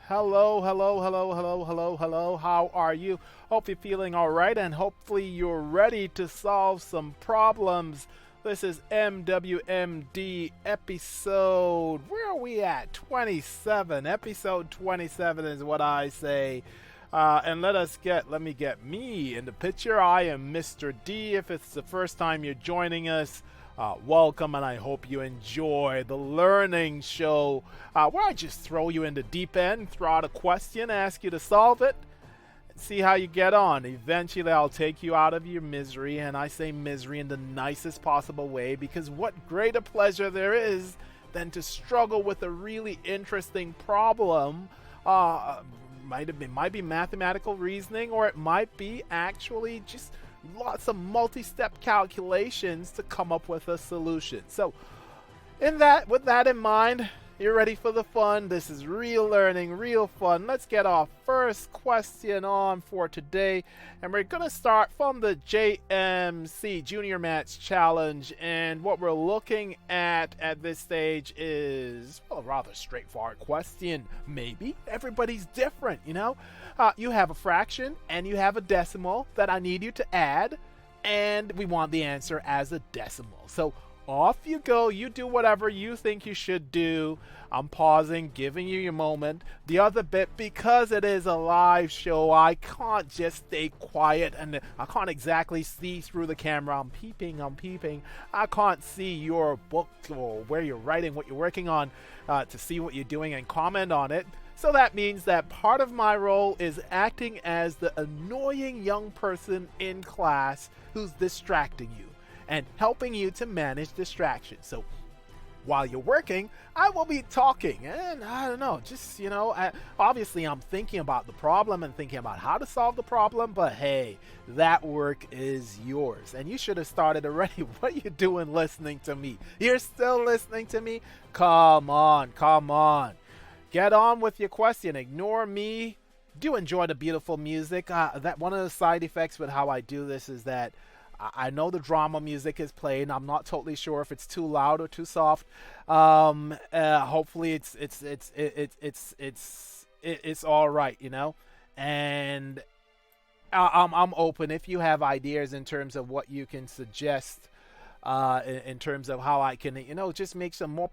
Hello, hello, hello, hello, hello, hello. How are you? Hope you're feeling all right and hopefully you're ready to solve some problems. This is MWMD episode. Where are we at? 27. Episode 27 is what I say. And let me get me in the picture. I am Mr. D. If it's the first time you're joining us, welcome, and I hope you enjoy the learning show where I just throw you in the deep end, throw out a question, ask you to solve it, and see how you get on. Eventually, I'll take you out of your misery, and I say misery in the nicest possible way because what greater pleasure there is than to struggle with a really interesting problem. Might be mathematical reasoning, or it might be actually just lots of multi-step calculations to come up with a solution. So with that in mind, you're ready for the fun. This is real learning, real fun. Let's get our first question on for today, and we're gonna start from the JMC Junior Maths Challenge. And what we're looking at this stage is a rather straightforward question. Maybe everybody's different, you know. You have a fraction and you have a decimal that I need you to add, and we want the answer as a decimal. So off you go. You do whatever you think you should do. I'm pausing, giving you your moment. The other bit, because it is a live show, I can't just stay quiet and I can't exactly see through the camera. I'm peeping. I can't see your book or where you're writing, what you're working on, to see what you're doing and comment on it. So that means that part of my role is acting as the annoying young person in class who's distracting you and helping you to manage distractions. So while you're working, I will be talking, and I don't know, just, obviously I'm thinking about the problem and thinking about how to solve the problem, but hey, that work is yours, and you should have started already. What are you doing listening to me? You're still listening to me? Come on. Get on with your question. Ignore me. Do enjoy the beautiful music. That one of the side effects with how I do this is that I know the drama music is playing. I'm not totally sure if it's too loud or too soft. Hopefully it's all right, you know. And I'm open if you have ideas in terms of what you can suggest. In terms of how I can, just make some more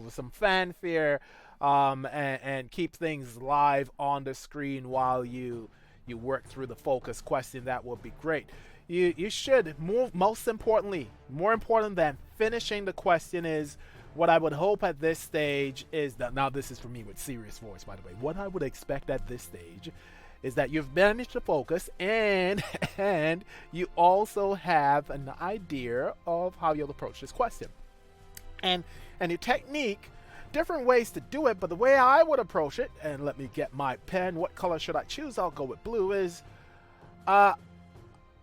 some fanfare, and keep things live on the screen while you work through the focus question. That would be great. You should move. More important than finishing the question is what I would hope at this stage is that, now this is for me with serious voice, by the way, what I would expect at this stage is that you've managed to focus and you also have an idea of how you'll approach this question. And your technique, different ways to do it, but the way I would approach it, and let me get my pen, what color should I choose? I'll go with blue, is I'm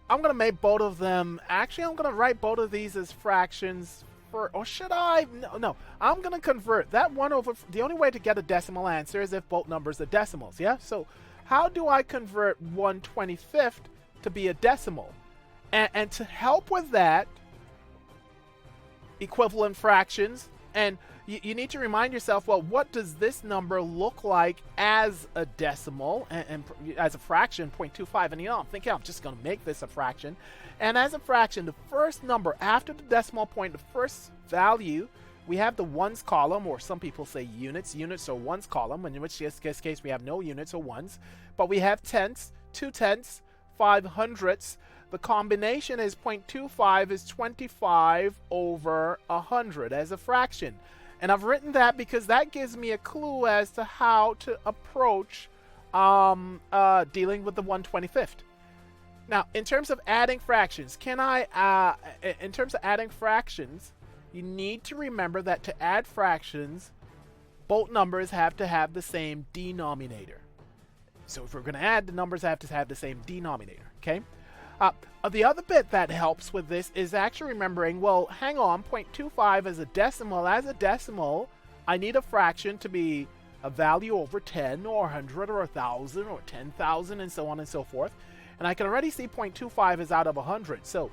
going to make both of them, actually I'm going to write both of these as fractions, or should I? No, I'm going to convert that one over. The only way to get a decimal answer is if both numbers are decimals, yeah? So how do I convert 1/25th to be a decimal? And to help with that, equivalent fractions, and you need to remind yourself, well, what does this number look like as a decimal and as a fraction, 0.25? And I'm thinking I'm just going to make this a fraction. And as a fraction, the first number after the decimal point, the first value, we have the ones column, or some people say units or ones column, in which case we have no units or ones. But we have tenths, 2 tenths, 5 hundredths. The combination is 0.25 is 25 over 100 as a fraction. And I've written that because that gives me a clue as to how to approach dealing with the 1/25th. Now, in terms of adding fractions, you need to remember that to add fractions, both numbers have to have the same denominator. So if we're going to add, the numbers have to have the same denominator, okay? The other bit that helps with this is actually remembering, well, hang on, 0.25 as a decimal. As a decimal, I need a fraction to be a value over 10 or 100 or 1,000 or 10,000 and so on and so forth. And I can already see 0.25 is out of 100. So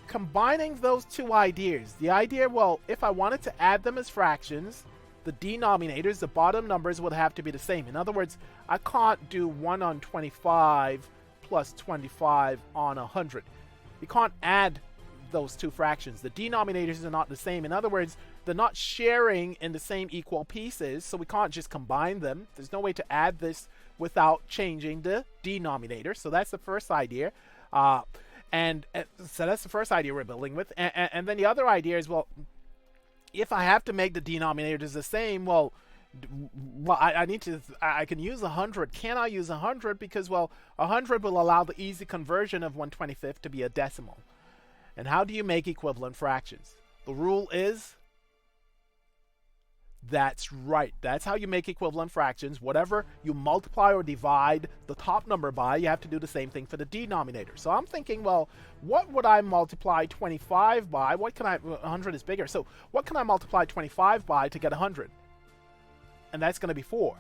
combining those two ideas, the idea, well, if I wanted to add them as fractions, the denominators, the bottom numbers, would have to be the same. In other words, I can't do 1 on 25 plus 25 on 100. You can't add those two fractions. The denominators are not the same. In other words, they're not sharing in the same equal pieces, so we can't just combine them. There's no way to add this without changing the denominator. So that's the first idea. So that's the first idea we're building with. And then the other idea is, well, if I have to make the denominators the same, well, I can use 100. Can I use 100? Because, well, 100 will allow the easy conversion of 1/25 to be a decimal. And how do you make equivalent fractions? The rule is, that's right. That's how you make equivalent fractions. Whatever you multiply or divide the top number by, you have to do the same thing for the denominator. So I'm thinking, well, what would I multiply 25 by? 100 is bigger. So what can I multiply 25 by to get 100? And that's going to be 4.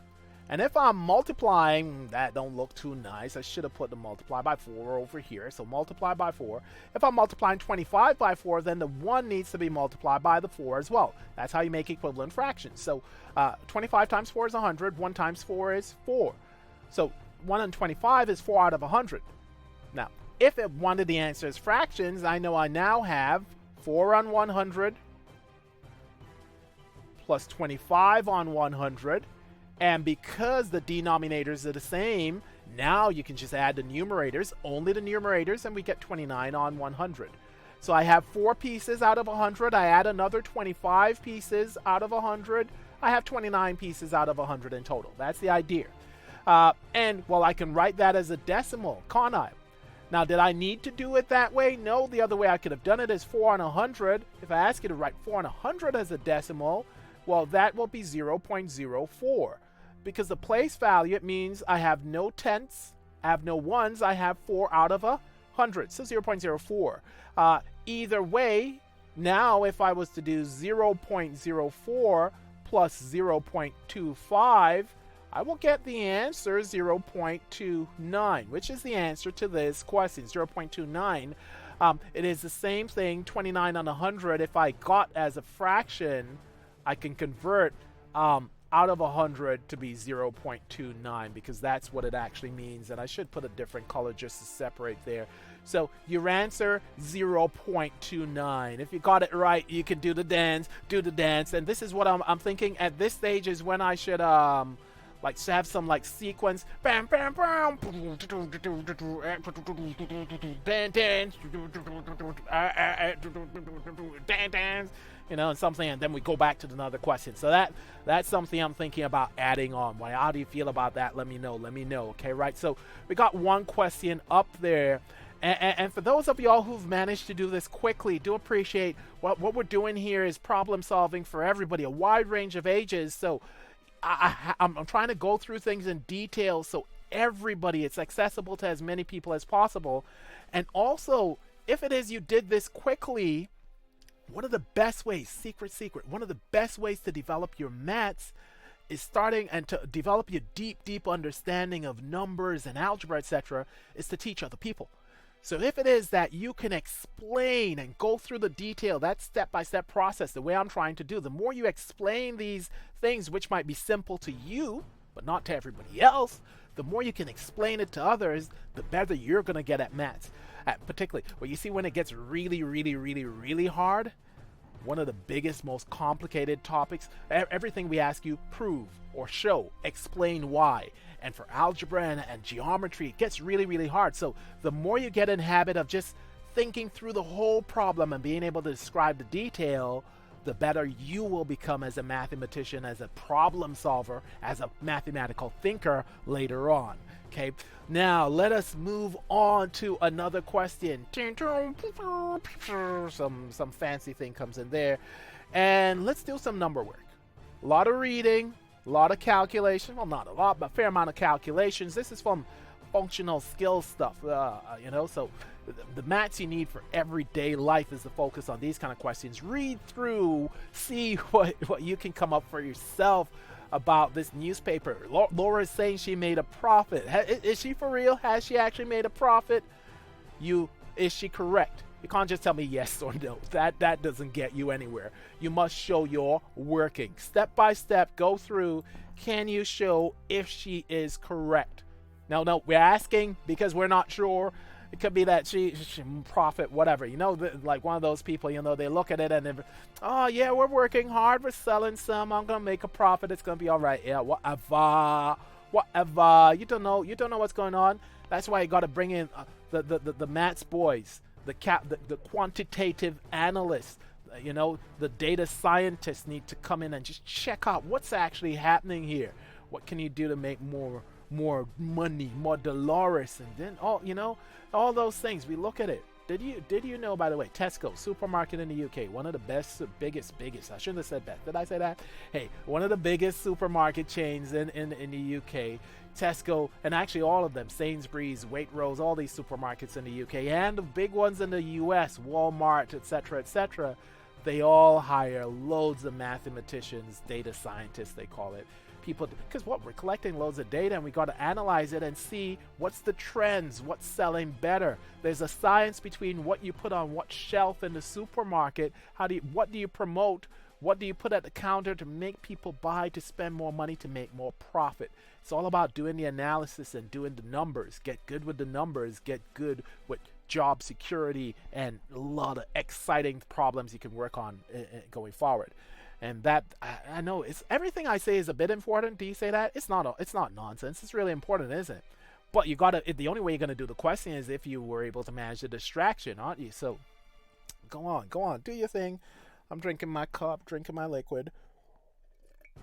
And if I'm multiplying, that don't look too nice. I should have put the multiply by 4 over here. So multiply by 4. If I'm multiplying 25 by 4, then the 1 needs to be multiplied by the 4 as well. That's how you make equivalent fractions. So 25 times 4 is 100. 1 times 4 is 4. So 1 on 25 is 4 out of 100. Now, if one of the answers fractions, I know I now have 4 on 100 plus 25 on 100. And because the denominators are the same, now you can just add the numerators, only the numerators, and we get 29 on 100. So I have 4 pieces out of 100. I add another 25 pieces out of 100. I have 29 pieces out of 100 in total. That's the idea. And, well, I can write that as a decimal, can't I? Now, did I need to do it that way? No, the other way I could have done it is 4 on 100. If I ask you to write 4 on 100 as a decimal, well, that will be 0.04. Because the place value, it means I have no tenths, I have no ones, I have 4 out of 100, so 0.04. Either way, now if I was to do 0.04 plus 0.25, I will get the answer 0.29, which is the answer to this question, 0.29. It is the same thing, 29 on 100. If I got as a fraction, I can convert out of 100 to be 0.29, because that's what it actually means. And I should put a different color just to separate there. So your answer, 0.29. If you got it right, you can do the dance. And this is what I'm thinking at this stage is when I should like have some like sequence. Bam, bam, bam. Dance. You know, and something, and then we go back to another question. So that's something I'm thinking about adding on. Well, how do you feel about that? Let me know. Okay, right? So we got one question up there. And for those of y'all who've managed to do this quickly, do appreciate what we're doing here is problem solving for everybody, a wide range of ages. So I'm trying to go through things in detail so everybody, it's accessible to as many people as possible. And also, if it is you did this quickly, one of the best ways, secret, one of the best ways to develop your maths is starting and to develop your deep understanding of numbers and algebra, etc., is to teach other people. So if it is that you can explain and go through the detail, that step-by-step process, the way I'm trying to do, the more you explain these things, which might be simple to you, but not to everybody else, the more you can explain it to others, the better you're going to get at maths. Particularly, well, you see when it gets really hard, one of the biggest, most complicated topics, everything we ask you, prove or show, explain why. And for algebra and geometry, it gets really hard. So the more you get in habit of just thinking through the whole problem and being able to describe the detail, the better you will become as a mathematician, as a problem solver, as a mathematical thinker later on. Okay, now let us move on to another question. Some fancy thing comes in there. And let's do some number work. A lot of reading, a lot of calculation. Well, not a lot, but a fair amount of calculations. This is from functional skills stuff, so the maths you need for everyday life is the focus on these kind of questions. Read through, see what you can come up for yourself about this newspaper. Laura is saying she made a profit. Is she for real? Has she actually made a profit? Is she correct? You can't just tell me yes or no. That doesn't get you anywhere. You must show you're working. Step by step, go through. Can you show if she is correct? No, we're asking because we're not sure. It could be that she profit, whatever. Like one of those people, they look at it and they're, oh yeah, we're working hard, we're selling some, I'm gonna make a profit, it's gonna be all right. Yeah, whatever. You don't know what's going on. That's why you got to bring in the Matt's boys, the quantitative analysts. The data scientists need to come in and just check out what's actually happening here. What can you do to make more money, more dollars, and then all those things. We look at it. Did you know, by the way, Tesco supermarket in the UK, one of the biggest, I shouldn't have said that. Did I say that? Hey, one of the biggest supermarket chains in the UK, Tesco, and actually all of them, Sainsbury's, Waitrose, all these supermarkets in the UK, and the big ones in the US, Walmart, etc., they all hire loads of mathematicians, data scientists, they call it. People, because we're collecting loads of data and we got to analyze it and see what's the trends, what's selling better. There's a science between what you put on what shelf in the supermarket. What do you promote? What do you put at the counter to make people buy, to spend more money, to make more profit? It's all about doing the analysis and doing the numbers. Get good with the numbers. Get good with job security and a lot of exciting problems you can work on going forward. And that, I know, it's everything I say is a bit important. Do you say that? It's not nonsense. It's really important, isn't it? But you gotta. The only way you're gonna do the question is if you were able to manage the distraction, aren't you? So, go on, do your thing. I'm drinking my cup, drinking my liquid.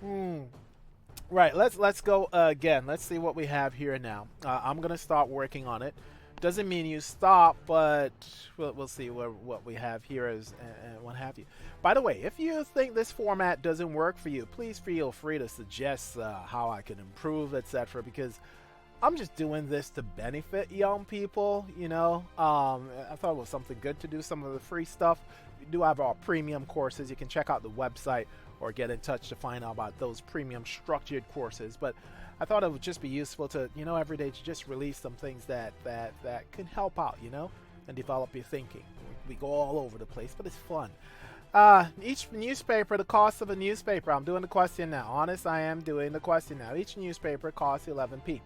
Right. Let's go again. Let's see what we have here now. I'm gonna start working on it. Doesn't mean you stop, but we'll see what we have here is and what have you. By the way, if you think this format doesn't work for you, please feel free to suggest how I can improve, etc. Because I'm just doing this to benefit young people. I thought it was something good to do some of the free stuff. We do have our premium courses. You can check out the website or get in touch to find out about those premium structured courses. But I thought it would just be useful to, every day to just release some things that can help out, and develop your thinking. We go all over the place, but it's fun. Each newspaper, the cost of a newspaper, I'm doing the question now. Honest, I am doing the question now. Each newspaper costs 11p.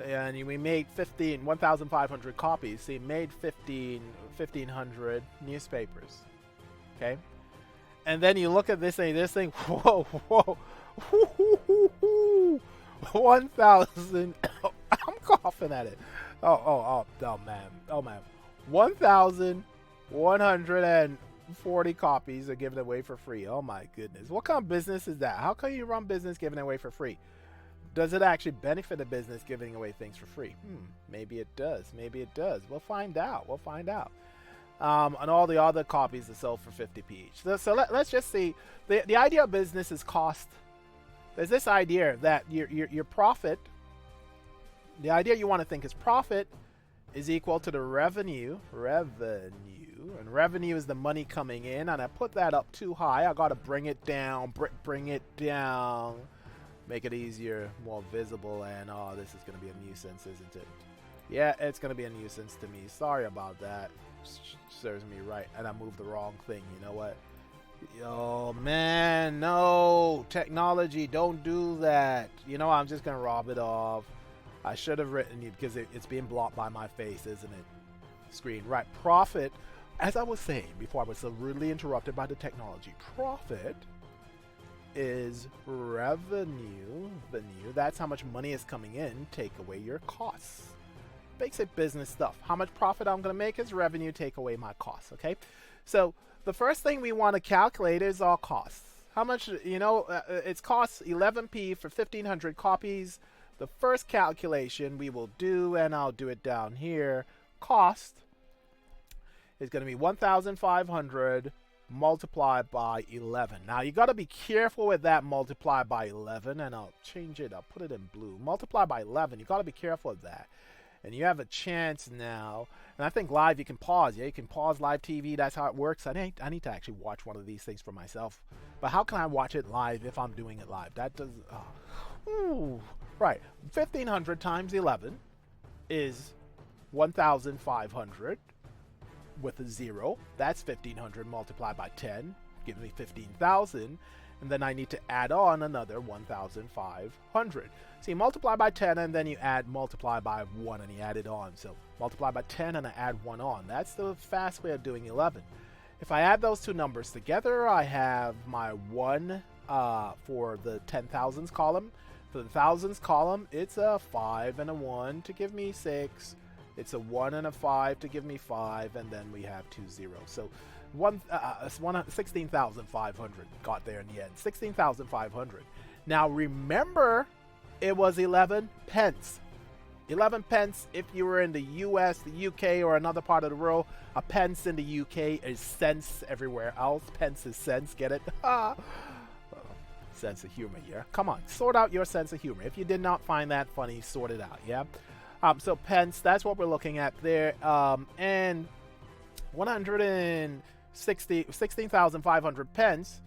And we made 1,500 copies. So you made 1,500 newspapers. Okay? And then you look at this thing, whoa. 1,000. I'm coughing at it. Oh man. 1,140 copies are given away for free. Oh my goodness. What kind of business is that? How can you run business giving away for free? Does it actually benefit a business giving away things for free? Maybe it does. We'll find out. And all the other copies are sold for 50p each. So let's just see. The idea of business is cost. There's this idea that your profit, the idea you want to think is profit is equal to the revenue, and revenue is the money coming in, and I put that up too high. I got to bring it down, make it easier, more visible, and this is going to be a nuisance, isn't it? Yeah, it's going to be a nuisance to me. Sorry about that. Serves me right, and I moved the wrong thing. You know what? Oh man, no, technology, don't do that. I'm just gonna rob it off. I should have written it because it's being blocked by my face, isn't it? Screen, right? Profit, as I was saying before I was so rudely interrupted by the technology, profit is revenue. That's how much money is coming in. Take away your costs. Basic business stuff. How much profit I'm gonna make is revenue. Take away my costs. Okay, so the first thing we want to calculate is our costs. How much, it's costs 11p for 1,500 copies. The first calculation we will do, and I'll do it down here, cost is going to be 1,500 multiplied by 11. Now, you got to be careful with that multiplied by 11, and I'll change it. I'll put it in blue. Multiply by 11, you got to be careful of that. And you have a chance now. And I think live you can pause. Yeah, you can pause live TV. That's how it works. I need to actually watch one of these things for myself. But how can I watch it live if I'm doing it live? That does. Right. 1,500 times 11 is 1,500. with a 0. That's 1,500 multiplied by 10, gives me 15,000. And then I need to add on another 1,500. So you multiply by 10 and then you multiply by 1 and you add it on. So multiply by 10 and I add 1 on. That's the fast way of doing 11. If I add those two numbers together, I have my 1 for the 10,000s column. For the thousands column, it's a 5 and a 1 to give me 6. It's a 1 and a 5 to give me 5, and then we have 2 zeros. So 16,500 got there in the end. 16,500. Now remember, it was 11 pence. 11 pence if you were in the US, the UK, or another part of the world. A pence in the UK is cents everywhere else. Pence is cents, get it? Sense of humor here. Come on, sort out your sense of humor. If you did not find that funny, sort it out, yeah? So pence, that's what we're looking at there. And 16,500 pence.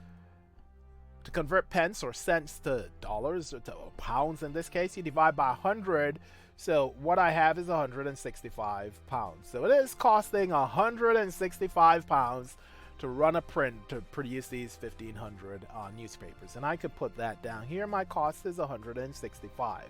To convert pence or cents to dollars or to pounds in this case, you divide by 100. So what I have is 165 pounds. So it is costing 165 pounds to run a print to produce these 1,500 newspapers. And I could put that down here. My cost is 165.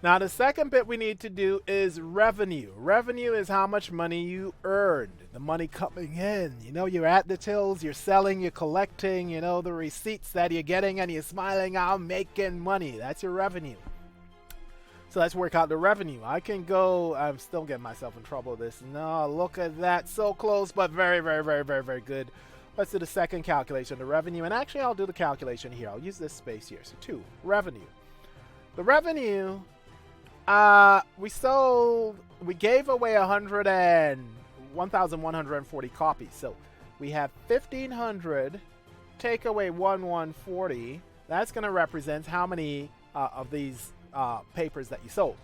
Now the second bit we need to do is revenue. Revenue is how much money you earned, the money coming in. You know, you're at the tills, you're selling, you're collecting, you know, the receipts that you're getting, and you're smiling, I'm making money. That's your revenue. So let's work out the revenue. I can go, I'm still getting myself in trouble with this. No, look at that. So close, but very, very, very, very, very good. Let's do the second calculation, the revenue. And actually, I'll do the calculation here. I'll use this space here. So 2, revenue. The revenue, we gave away 1,140 copies. So we have 1,500, take away 1,140. That's going to represent how many of these papers that you sold.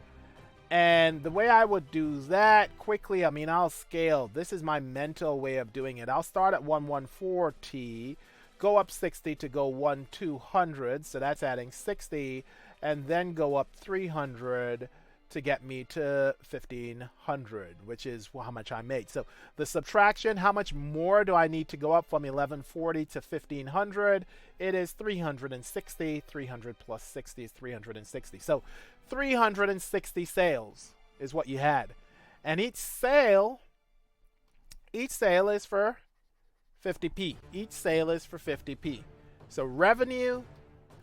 And the way I would do that quickly, I mean, I'll scale. This is my mental way of doing it. I'll start at 1,140, go up 60 to go 1,200. So that's adding 60, and then go up 300 to get me to 1,500, which is how much I made. So the subtraction, how much more do I need to go up from 1,140 to 1,500? It is 360. 300 plus 60 is 360. So 360 sales is what you had. And each sale is for 50p. Each sale is for 50p. So revenue,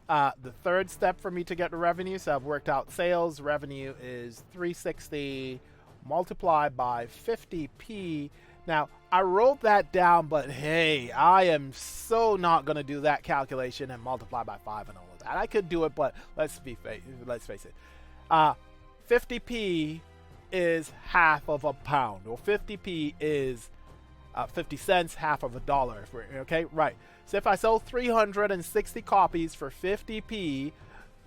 the third step for me to get the revenue, so I've worked out sales. Revenue is 360 multiplied by 50p. Now, I wrote that down, but hey, I am so not going to do that calculation and multiply by 5 and all of that. I could do it, but let's face it. 50p is half of a pound, or 50p is 50 cents, half of a dollar. Okay, right. So if I sold 360 copies for 50p,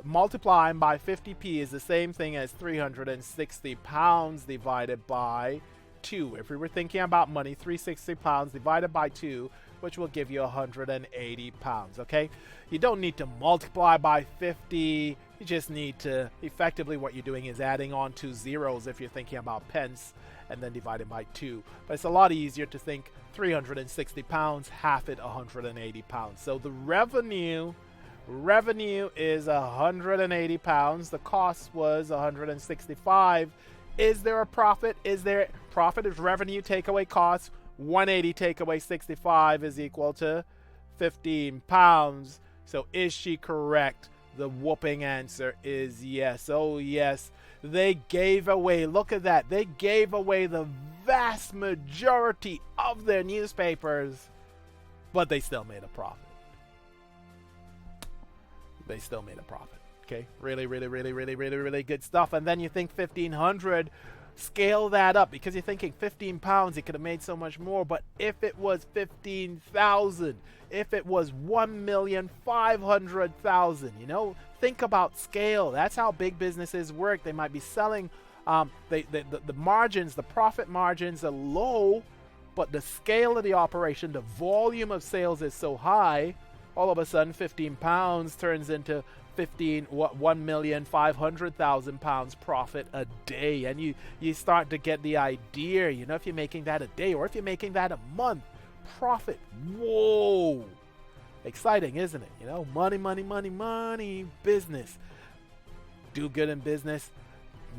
multiplying by 50p is the same thing as 360 pounds divided by 2. If we were thinking about money, 360 pounds divided by 2, which will give you 180 pounds, okay? You don't need to multiply by 50. You just need to, effectively what you're doing is adding on 2 zeros if you're thinking about pence, and then divided by 2. But it's a lot easier to think 360 pounds, half it 180 pounds. So the revenue is 180 pounds. The cost was 165. Is there a profit? Profit is revenue, take away costs. 180 take away 65 is equal to 15 pounds. So is she correct? The whooping answer is yes. Oh yes, they gave away, look at that, they gave away the vast majority of their newspapers, but they still made a profit. They still made a profit. Okay, really, really, really, really, really, really good stuff. And then you think 1,500, scale that up, because you're thinking 15 pounds, you could have made so much more. But if it was 15,000, if it was 1,500,000, you know, think about scale. That's how big businesses work. They might be selling, the margins, the profit margins are low, but the scale of the operation, the volume of sales is so high all of a sudden 15 pounds turns into 1,500,000 pounds profit a day, and you start to get the idea. If you're making that a day or if you're making that a month, profit. Whoa, exciting, isn't it? Money, money, money, money. Business, do good in business.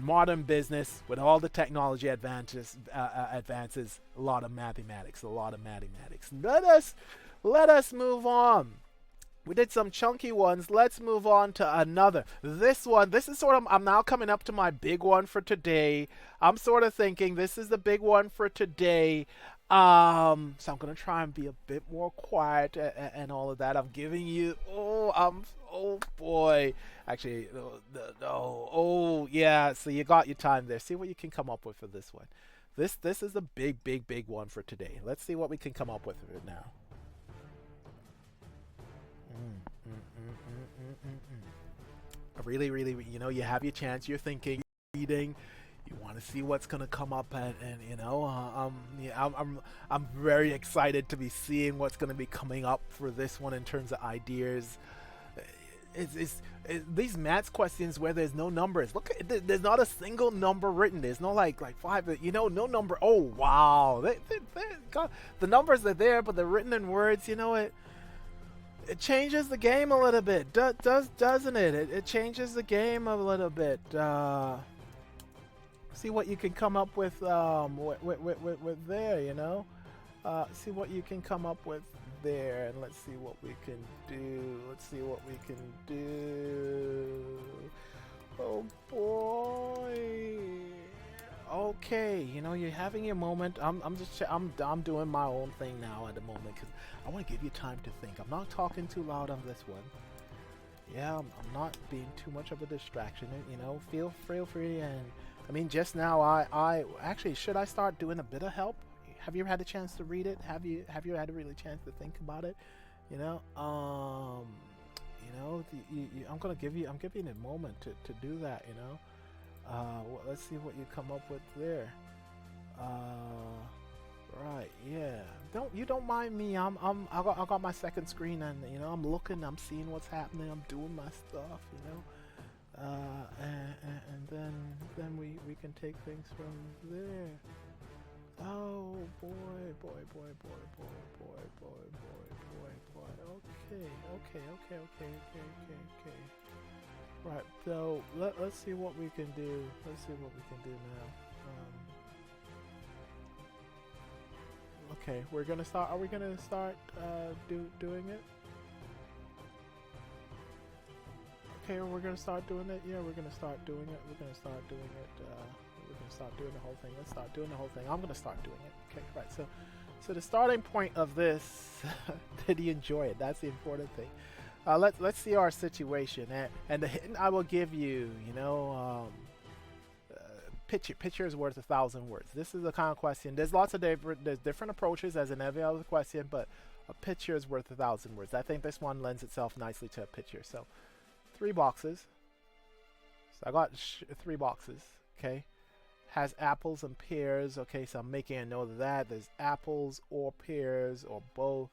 Modern business with all the technology advances, a lot of mathematics. Let us move on. We did some chunky ones. Let's move on to another. This is sort of, I'm now coming up to my big one for today. I'm sort of thinking this is the big one for today. So I'm going to try and be a bit more quiet and all of that. I'm giving you, oh boy. Actually, no. Oh, yeah. So you got your time there. See what you can come up with for this one. This is the big one for today. Let's see what we can come up with now. Really, you have your chance. You're thinking, reading. You want to see what's gonna come up, and I'm very excited to be seeing what's gonna be coming up for this one in terms of ideas. It's these maths questions where there's no numbers. Look, there's not a single number written. There's no like 5. No number. Oh wow, the numbers are there, but they're written in words. It changes the game a little bit, doesn't it? It changes the game a little bit. See what you can come up with there, see what you can come up with there, and let's see what we can do. Oh boy. Okay, you're having your moment. I'm doing my own thing now at the moment because I want to give you time to think. I'm not talking too loud on this one. Yeah, I'm not being too much of a distraction. Feel free. And just now I actually, should I start doing a bit of help? Have you had a chance to read it? Have you had a really chance to think about it? I'm giving you a moment to do that. Let's see what you come up with there. Right, yeah. Don't mind me. I got my second screen, and I'm looking, I'm seeing what's happening, I'm doing my stuff, and then we can take things from there. Oh boy. Okay. Right, so let's see what we can do. Now. Okay, we're gonna start. Are we gonna start doing it? Okay, we're gonna start doing it. Yeah, we're gonna start doing it. We're gonna start doing the whole thing. Let's start doing the whole thing. I'm gonna start doing it. Okay, right. So the starting point of this. Did you enjoy it? That's the important thing. Let's see our situation, and the hint I will give you, picture is worth 1,000 words. This is the kind of question. There's lots of different approaches as in every other question, but a picture is worth 1,000 words. I think this one lends itself nicely to a picture. So, 3 boxes. So I got 3 boxes. Okay, has apples and pears. Okay, so I'm making a note of that. There's apples or pears or both.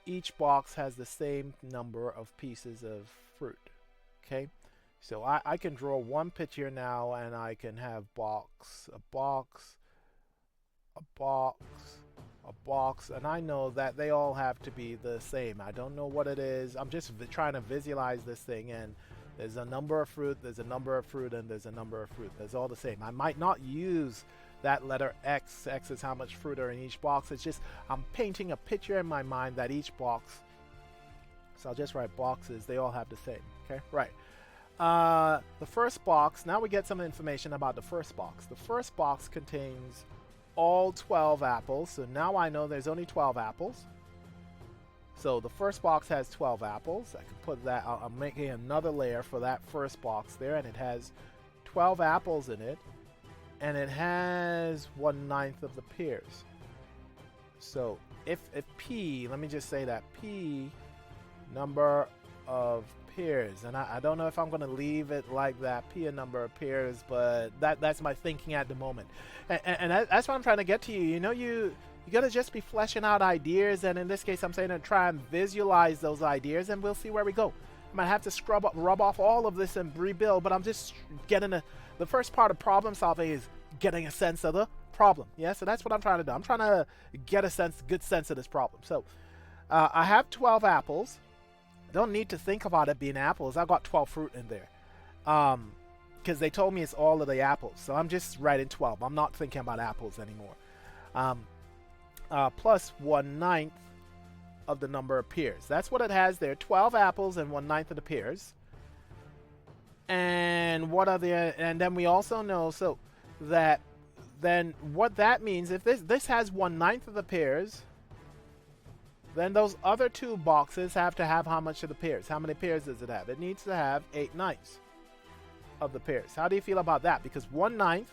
Each box has the same number of pieces of fruit. Okay, so I can draw one picture now, and I can have a box, and I know that they all have to be the same. I don't know what it is. I'm just trying to visualize this thing, and there's a number of fruit, there's a number of fruit, and there's a number of fruit. That's all the same. I might not use that letter X. X is how much fruit are in each box. It's just I'm painting a picture in my mind that each box, so I'll just write boxes, they all have the same. Okay, right. The first box, now we get some information about the first box. The first box contains all 12 apples, so now I know there's only 12 apples. So the first box has 12 apples. I can put that, I'm making another layer for that first box there, and it has 12 apples in it. And it has 1/9 of the pears. So if P, let me just say that P number of pears, and I don't know if I'm going to leave it like that, P a number of pears, but that's my thinking at the moment. And that's what I'm trying to get to you. You gotta just be fleshing out ideas, and in this case, I'm saying to try and visualize those ideas, and we'll see where we go. I might have to rub off all of this and rebuild, but I'm just getting the first part of problem solving is getting a sense of the problem. Yeah, so that's what I'm trying to do. I'm trying to get a good sense of this problem. So I have 12 apples. I don't need to think about it being apples. I got 12 fruit in there. Because they told me it's all of the apples. So I'm just writing 12. I'm not thinking about apples anymore. Plus 1/9 of the number of pears. That's what it has there. 12 apples and 1/9 of the pears. And what are the? And then we also know so that then what that means, if this has 1/9 of the pears, then those other two boxes have to have how much of the pears? How many pears does it have? It needs to have 8/9 of the pears. How do you feel about that? Because 1/9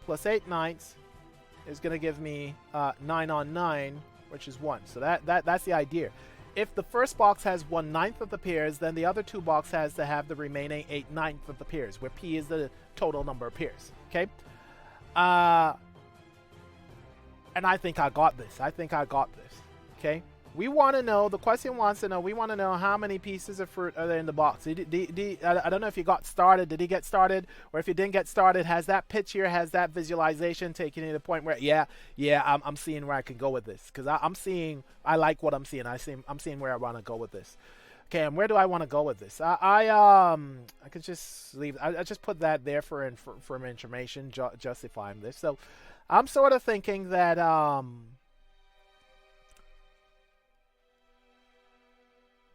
plus 8/9 is going to give me 9 on 9, which is 1. So that's the idea. If the first box has 1/9 of the pears, then the other two boxes has to have the remaining 8/9 of the pears, where P is the total number of pears. Okay? And I think I got this. Okay? We want to know, the question wants to know, we want to know how many pieces of fruit are there in the box. I don't know if you got started. Did he get started? Or if you didn't get started, has that picture, has that visualization taken you to the point where, I'm seeing where I can go with this. Because I like what I'm seeing. I'm seeing where I want to go with this. Okay, and where do I want to go with this? I could just leave. I just put that there for information, justifying this. So I'm sort of thinking that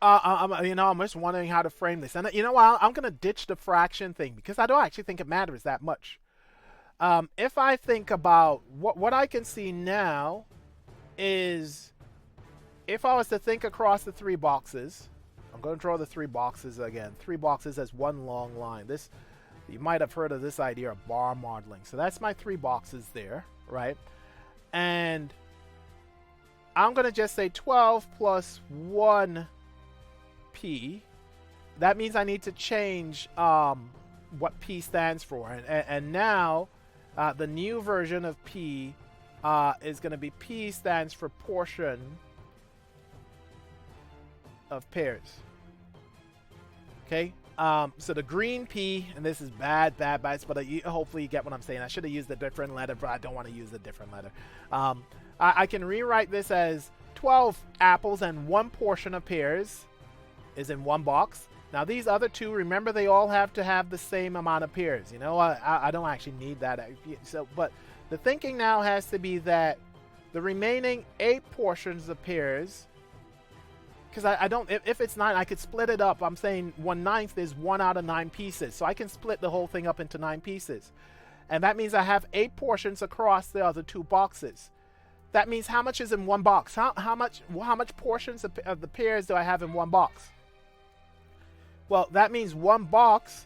I'm just wondering how to frame this. And you know what? I'm going to ditch the fraction thing because I don't actually think it matters that much. If I think about what I can see now is if I was to think across the 3 boxes, I'm going to draw the 3 boxes again. 3 boxes as one long line. This, you might have heard of this idea of bar modeling. So that's my 3 boxes there, right? And I'm going to just say 12 plus 1 P. That means I need to change what P stands for. And now the new version of P is going to be P stands for portion of pears. Okay? So the green P, and this is bad, but hopefully you get what I'm saying. I should have used a different letter, but I don't want to use a different letter. I can rewrite this as 12 apples and 1 portion of pears is in 1 box. Now these other 2, remember, they all have to have the same amount of pears. You know, I don't actually need that. So, but the thinking now has to be that the remaining 8 portions of pears, because I don't, if it's 9, I could split it up. I'm saying 1/9 is 1 out of 9 pieces. So I can split the whole thing up into 9 pieces. And that means I have 8 portions across the other 2 boxes. That means how much is in 1 box? How much portions of the pears do I have in 1 box? Well, that means 1 box,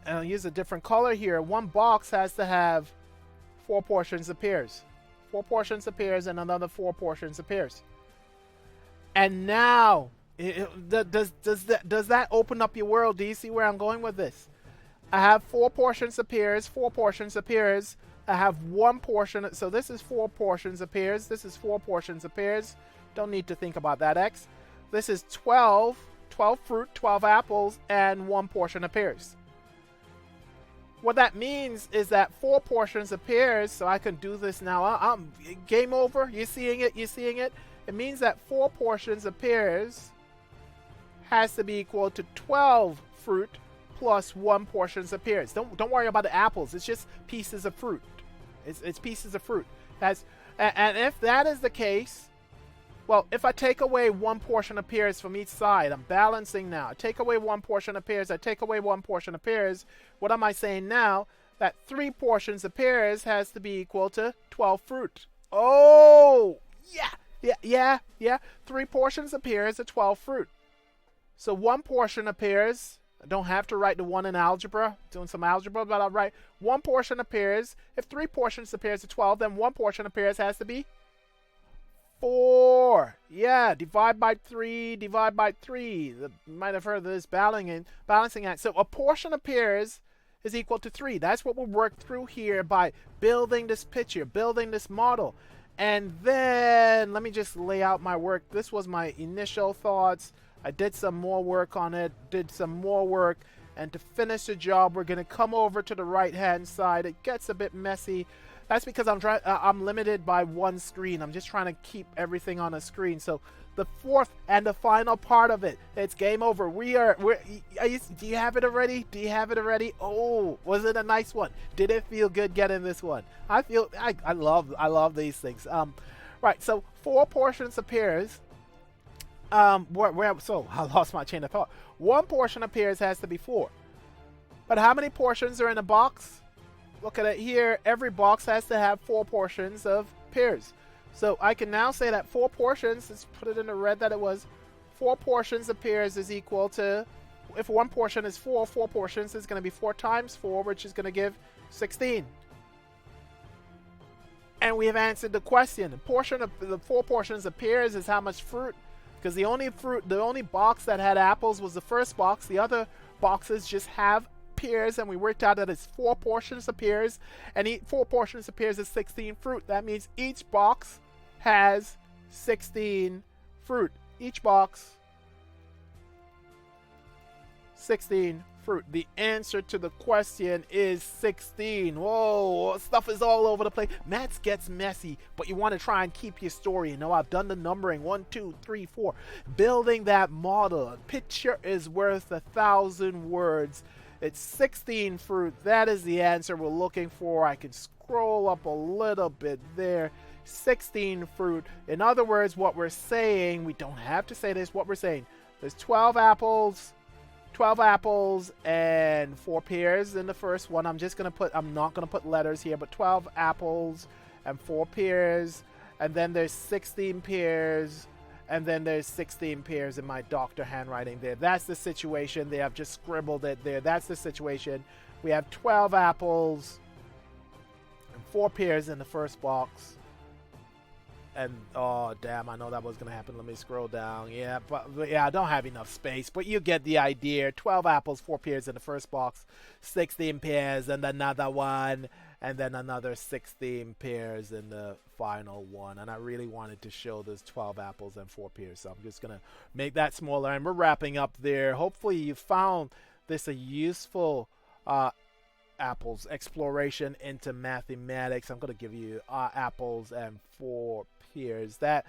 and I'll use a different color here. 1 box has to have 4 portions of pears. 4 portions of pears and another 4 portions of pears. And now, does that open up your world? Do you see where I'm going with this? I have 4 portions of pears, 4 portions of pears. I have 1 portion, so this is 4 portions of pears. This is 4 portions of pears. Don't need to think about that X. This is 12 fruit, 12 apples, and 1 portion of pears. What that means is that 4 portions of pears, so I can do this now. I'm game over. You seeing it? It means that 4 portions of pears has to be equal to 12 fruit plus 1 portions of pears. Don't worry about the apples. It's just pieces of fruit. It's pieces of fruit. And if that is the case, well, if I take away 1 portion of pears from each side, I'm balancing now. I take away 1 portion of pears. I take away 1 portion of pears. What am I saying now? That 3 portions of pears has to be equal to 12 fruit. Oh, yeah. 3 portions of pears are 12 fruit. So 1 portion of pears, I don't have to write the 1 in algebra, doing some algebra, but I'll write 1 portion of pears. If 3 portions of pears are 12, then 1 portion of pears has to be 4. Yeah, divide by 3. You might have heard of this balancing act. So a portion of pears is equal to 3. That's what we'll work through here by building this picture, building this model. And then let me just lay out my work. This was my initial thoughts. I did some more work on it, did some more work. And to finish the job, we're going to come over to the right-hand side. It gets a bit messy. That's because I'm limited by one screen. I'm just trying to keep everything on a screen. So the fourth and the final part of it, it's game over. Do you have it already? Do you have it already? Oh, was it a nice one? Did it feel good getting this one? I love these things. Right. So 4 portions of pears. So I lost my chain of thought. 1 portion of pears has to be 4. But how many portions are in a box? Look at it here. Every box has to have 4 portions of pears. So I can now say that 4 portions, let's put it in the red that it was, 4 portions of pears is equal to, if 1 portion is 4, 4 portions is going to be 4 times 4, which is going to give 16. And we have answered the question. The 4 portions of pears is how much fruit. Because the only box that had apples was the first box. The other boxes just have pears, and we worked out that it's 4 portions of pears, and 4 portions of pears is 16 fruit. That means each box has 16 fruit. Each box, 16 fruit. The answer to the question is 16. Whoa, stuff is all over the place. Maths gets messy, but you want to try and keep your story. You know, I've done the numbering, 1, 2, 3, 4. Building that model. A picture is worth 1,000 words. It's 16 fruit. That is the answer we're looking for. I can scroll up a little bit there. 16 fruit. In other words, what we're saying, we don't have to say this, what we're saying, there's 12 apples and 4 pears in the first one. I'm not going to put letters here, but 12 apples and 4 pears. And then there's 16 pears. And then there's 16 pears in my doctor handwriting there. That's the situation there. I've just scribbled it there. That's the situation. We have 12 apples and 4 pears in the first box. And, oh, damn, I know that was going to happen. Let me scroll down. Yeah, I don't have enough space. But you get the idea. 12 apples, 4 pears in the first box. 16 pears and another one. And then another 16 pears in the final one. And I really wanted to show this 12 apples and 4 pears. So I'm just going to make that smaller. And we're wrapping up there. Hopefully you found this a useful apples exploration into mathematics. I'm going to give you apples and 4 pears. That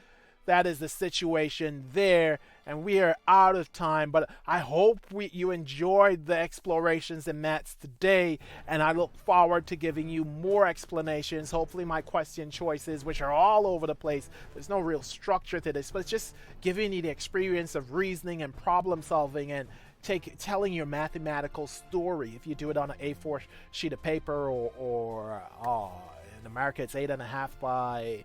is the situation there, and we are out of time, but I hope you enjoyed the explorations in maths today, and I look forward to giving you more explanations. Hopefully my question choices, which are all over the place, there's no real structure to this, but it's just giving you the experience of reasoning and problem solving and telling your mathematical story. If you do it on an A4 sheet of paper or in America it's 8.5 by,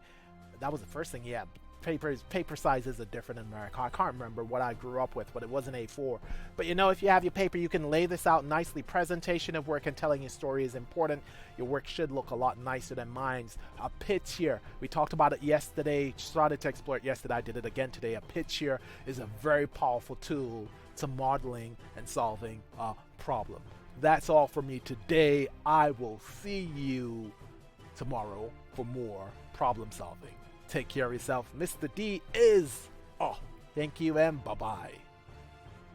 that was the first thing, yeah. Paper sizes are different in America. I can't remember what I grew up with, but it was an A4. But you know, if you have your paper, you can lay this out nicely. Presentation of work and telling your story is important. Your work should look a lot nicer than mine's. A pitch here, we talked about it yesterday, started to explore it yesterday, I did it again today. A pitch here is a very powerful tool to modeling and solving a problem. That's all for me today. I will see you tomorrow for more problem solving. Take care of yourself. Mr. D is off. Thank you and bye-bye.